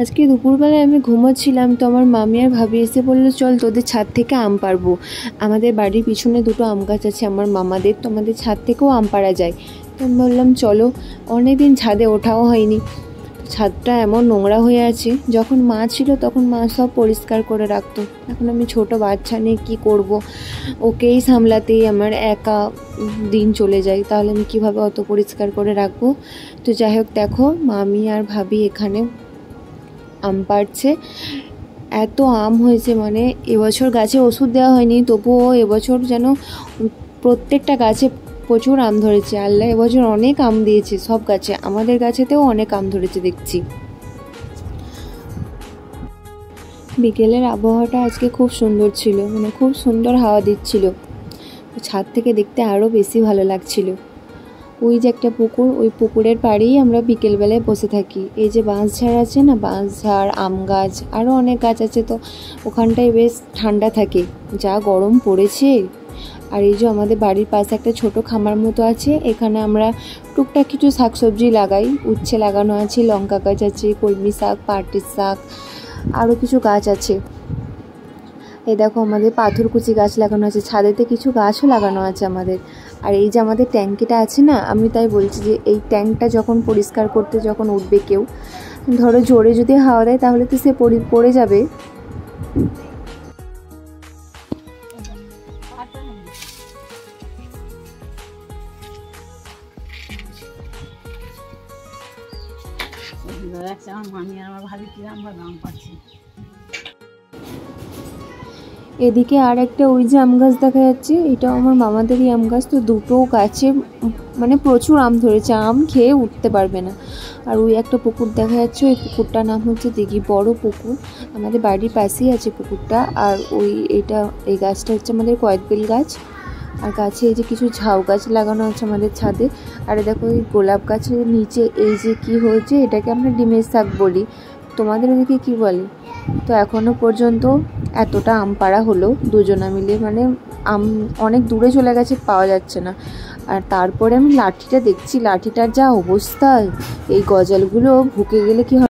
আজকে দুপুরবেলায় আমি ঘুমোচ্ছিলাম, তো আমার মামি আর ভাবি এসে বললো চল তোদের ছাদ থেকে আম পারবো। আমাদের বাড়ির পিছনে দুটো আম গাছ আছে আমার মামাদের, তো আমাদের ছাদ থেকেও আম পাড়া যায়। তো আমি বললাম চলো, অনেকদিন ছাদে ওঠাও হয়নি। ছাদটা এমন নোংরা হয়ে আছে, যখন মা ছিল তখন মা সব পরিষ্কার করে রাখতো। এখন আমি ছোট বাচ্চা নিয়ে কী করব, ওকেই সামলাতেই আমার একা দিন চলে যায়, তাহলে আমি কিভাবে অত পরিষ্কার করে রাখবো। তো যাই হোক, দেখো মামি আর ভাবি এখানে আম পাড়ছে। এত আম হয়েছে, মানে এবছর গাছে ওষুধ দেওয়া হয়নি, তবুও এবছর যেন প্রত্যেকটা গাছে প্রচুর আম ধরেছে। আল্লাহ এবছর অনেক আম দিয়েছে সব গাছে, আমাদের গাছেতেও অনেক আম ধরেছে দেখছি। বিকেলের আবহাওয়াটা আজকে খুব সুন্দর ছিল, মানে খুব সুন্দর হাওয়া দিচ্ছিল। ছাদ থেকে দেখতে আরও বেশি ভালো লাগছিল। ওই যে একটা পুকুর, ওই পুকুরের পাড়েই আমরা বিকেলবেলায় বসে থাকি। এই যে বাঁশঝাড় আছে না, বাঁশঝাড়, আম গাছ, আরও অনেক গাছ আছে, তো ওখানটায় বেশ ঠান্ডা থাকে। যা গরম পড়েছে। আর এই যে আমাদের বাড়ির পাশে একটা ছোট খামার মতো আছে, এখানে আমরা টুকটাক কিছু শাকসবজি লাগাই। উচ্ছে লাগানো আছে, লঙ্কা গাছ আছে, কলমি শাক, পাটের শাক, আরও কিছু গাছ আছে। এই দেখো আমাদের পাথরকুচি গাছ লাগানো আছে, ছাদেতে কিছু গাছও লাগানো আছে আমাদের। আর এই যে আমাদের ট্যাঙ্কিটা আছে না, আমি তাই বলছি যে এই ট্যাঙ্কটা যখন পরিষ্কার করতে যখন উঠবে কেউ, ধরো জোরে যদি হাওয়া দেয় তাহলে তো সে পড়ে যাবে। এদিকে আর একটা ওই যে আম গাছ দেখা যাচ্ছে, এটাও আমার মামাদেরই আম গাছ। তো দুটো গাছে মানে প্রচুর আম ধরেছে, আম খেয়ে উঠতে পারবে না। আর ওই একটা পুকুর দেখা যাচ্ছে, ওই পুকুরটার নাম হচ্ছে দিঘি, বড় পুকুর, আমাদের বাড়ির পাশেই আছে পুকুরটা। আর এই গাছটা হচ্ছে আমাদের কয়েকবেল গাছ। আর গাছে এই যে কিছু ঝাউ গাছ লাগানো আছে আমাদের ছাদে। আর দেখো এই গোলাপ গাছের নিচে এই যে কি হয়েছে, এটাকে আমরা ডিমের শাক বলি, তোমাদের ওদিকে কি বলে। তো এখনো পর্যন্ত এতটা আম পাড়া হলো দুজনা মিলে, মানে আম অনেক দূরে চলে গেছে, পাওয়া যাচ্ছে না। আর তারপরে আমি লাঠিটা দেখছি, লাঠিটার যা অবস্থা, এই গজালগুলো ঢুকে গেলে কি হয়।